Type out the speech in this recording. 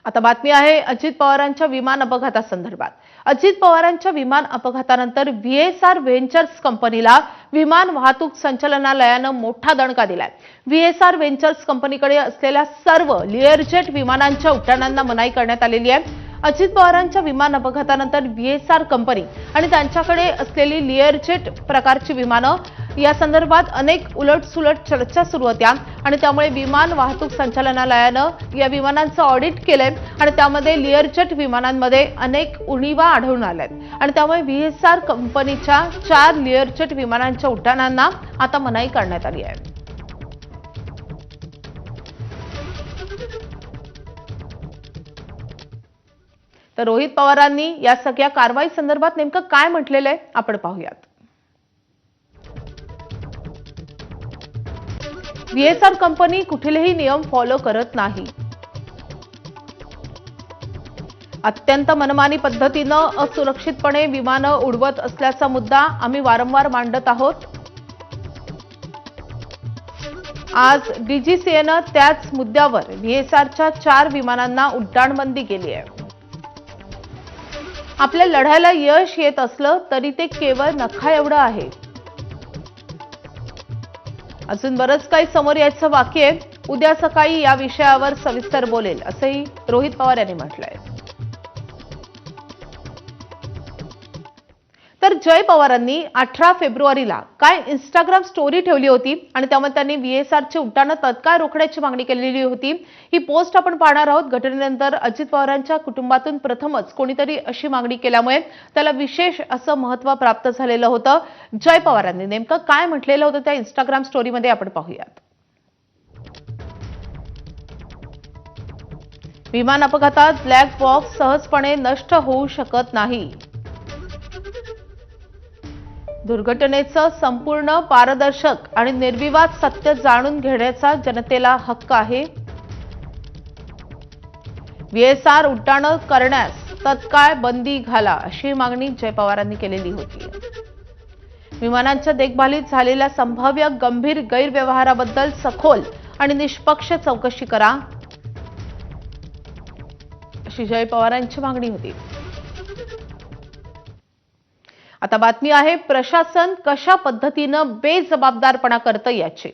आता बातमी आहे अजित पवारांच्या विमान अपघातासंदर्भात। अजित पवारांच्या विमान अपघातानंतर व्हीएसआर व्हेंचर्स कंपनीला विमान वाहतूक संचालनालयाने मोठा दणका दिलाय। व्हीएसआर व्हेंचर्स कंपनीकडे असलेल्या सर्व लिअरजेट विमानांच्या उड्डाणांना मनाई करण्यात आलेली आहे। अजित पवारांच्या विमान अपघातानंतर व्हीएसआर कंपनी आणि त्यांच्याकडे असलेली लिअरजेट प्रकारची विमानं या संदर्भात अनेक उलटसुलट चर्चा सुरू होत्या आणि त्यामुळे विमान वाहतूक संचालनालयाने या विमानांचं ऑडिट केलंय आणि त्यामध्ये लिअरजेट विमानांमध्ये अनेक उणीवा आढळून आल्यात आणि त्यामुळे व्हीएसआर कंपनीच्या 4 लिअरजेट विमानांच्या उड्डाणांना आता मनाई करण्यात आली आहे। तर रोहित पवारांनी या सगळ्या कारवाई संदर्भात नेमकं काय म्हटलेलं आहे आपण पाहूयात। व्हीएसआर कंपनी कुठलेही नियम फॉलो करत नाही। अत्यंत मनमानी पद्धतीनं असुरक्षितपणे विमानं उडवत असल्याचा मुद्दा आम्ही वारंवार मांडत आहोत। आज डीजीसीएनं त्याच मुद्द्यावर व्हीएसआरच्या 4 विमानांना उड्डाणबंदी केली आहे। आपल्या लढ्याला यश येत असलं तरी ते केवळ नखा एवढं आहे। अजून बरंच काही समोर यायचं बाकी आहे। उद्या सकाळी या विषयावर सविस्तर बोलेल असंही रोहित पवार यांनी म्हटलंय। तर जय पवारांनी 18 फेब्रुवारीला काय इंस्टाग्राम स्टोरी ठेवली होती आणि त्यामध्ये त्यांनी व्हीएसआरची उड्डाणं तत्काळ रोखण्याची मागणी केलेली होती। ही पोस्ट आपण पाहणार आहोत। घटनेनंतर अजित पवारांच्या कुटुंबातून प्रथमच कोणीतरी अशी मागणी केल्यामुळे त्याला विशेष असं महत्त्व प्राप्त झालेलं होतं। जय पवारांनी नेमकं काय म्हटलेलं होतं त्या इंस्टाग्राम स्टोरीमध्ये आपण पाहूयात। विमान अपघातात ब्लॅक बॉक्स सहजपणे नष्ट होऊ शकत नाही। दुर्घटनेचं संपूर्ण पारदर्शक आणि निर्विवाद सत्य जाणून घेण्याचा जनतेला हक्क आहे। व्हीएसआर उड्डाणं करण्यास तत्काळ बंदी घाला अशी मागणी जय पवारांनी केलेली होती। विमानांच्या देखभालीत झालेल्या संभाव्य गंभीर गैरव्यवहाराबद्दल सखोल आणि निष्पक्ष चौकशी करा अशी जय पवारांची मागणी होती। आता बातमी आहे प्रशासन कशा पद्धतीनं बेजबाबदारपणा करतं याची।